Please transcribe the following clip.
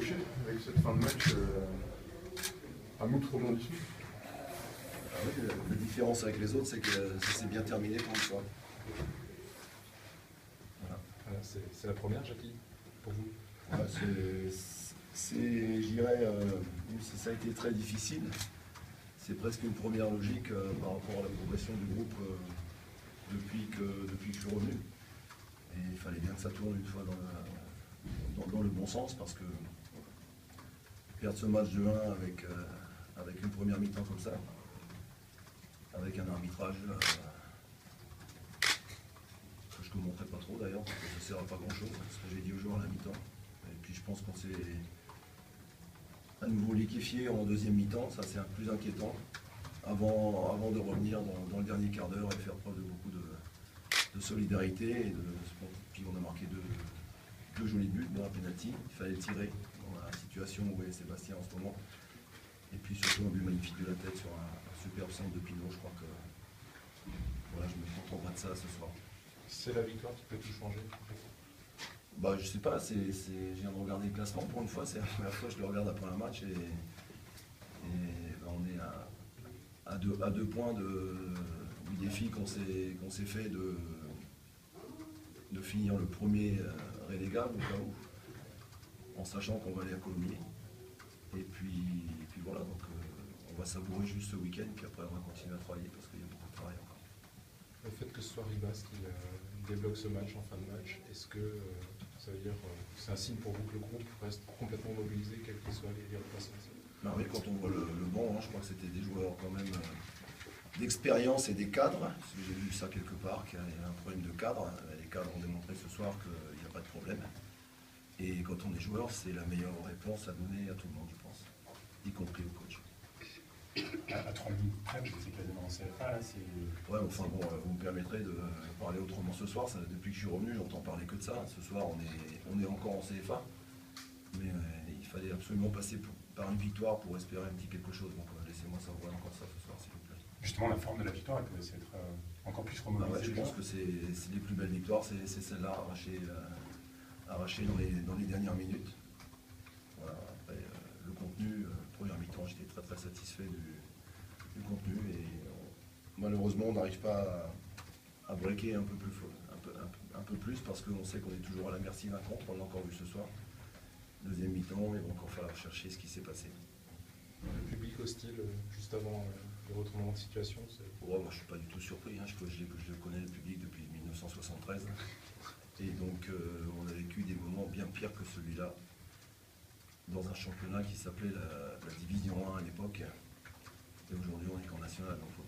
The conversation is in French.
cocher avec cette fin de match à moult rebondissements. Ah oui, la différence avec les autres, c'est que ça s'est bien terminé pour une fois. Voilà, c'est la première, Jackie, pour vous. Ouais, je dirais, ça a été très difficile. C'est presque une première logique par rapport à la progression du groupe depuis que je suis revenu. Et il fallait bien que ça tourne une fois dans le bon sens, parce que perdre ce match de 1 avec une première mi-temps comme ça, avec un arbitrage que je ne commenterai pas trop d'ailleurs, parce que ça ne sert à pas grand-chose, ce que j'ai dit aux joueurs à la mi-temps. Et puis je pense qu'on s'est à nouveau liquéfié en deuxième mi-temps, ça c'est plus inquiétant, avant de revenir dans le dernier quart d'heure et faire preuve de beaucoup de solidarité. Puis on a marqué deux jolis buts dans la pénalty, il fallait le tirer dans la situation où est Sébastien en ce moment. Et puis surtout un but magnifique de la tête sur un superbe centre de Pinot. Je crois que voilà, je me contenterai de ça ce soir. C'est la victoire qui peut tout changer. Bah, je sais pas, je viens de regarder le classement pour une fois, c'est la première fois que je le regarde après un match et bah, on est à deux points du défi qu'on s'est fait de finir le premier relégable au cas où, en sachant qu'on va aller à Colomiers. Et puis voilà, donc on va savourer juste ce week-end, puis après on va continuer à travailler parce qu'il y a beaucoup de travail encore. Le fait que ce soit Ribas qui débloque ce match en fin de match, est-ce que ça veut dire c'est un signe pour vous que le groupe reste complètement mobilisé, quels que soient les remplaçants? Ben oui, quand on voit le banc, je crois que c'était des joueurs quand même d'expérience et des cadres. J'ai vu ça quelque part, qu'il y a un problème de cadre. Les cadres ont démontré ce soir qu'il n'y a pas de problème. Et quand on est joueur, c'est la meilleure réponse à donner à tout le monde, je pense, y compris au coach. À 3 minutes près, je sais quasiment en CFA, là, c'est... Ouais, enfin bon, vous me permettrez de parler autrement ce soir. Depuis que je suis revenu, j'entends parler que de ça. Ce soir, on est encore en CFA. Mais il fallait absolument passer par une victoire pour espérer un petit quelque chose. Donc laissez-moi savoir encore ça ce soir, s'il vous plaît. Justement, la forme de la victoire, elle peut essayer d'être encore plus remobilisée. Ouais, je pense que c'est les plus belles victoires, c'est celle-là arrachée dans les dernières minutes. Voilà, après, le contenu, première mi-temps, j'étais très très satisfait du contenu et malheureusement on n'arrive pas à breaker un peu plus parce qu'on sait qu'on est toujours à la merci d'un contre, on l'a encore vu ce soir. Deuxième mi-temps, il va encore falloir chercher ce qui s'est passé. Le public hostile, juste avant le retournement de situation, moi je ne suis pas du tout surpris, je connais le public depuis 1973. Et donc on a vécu des moments bien pires que celui-là dans un championnat qui s'appelait la Division 1 à l'époque. Et aujourd'hui on est qu'en national. Donc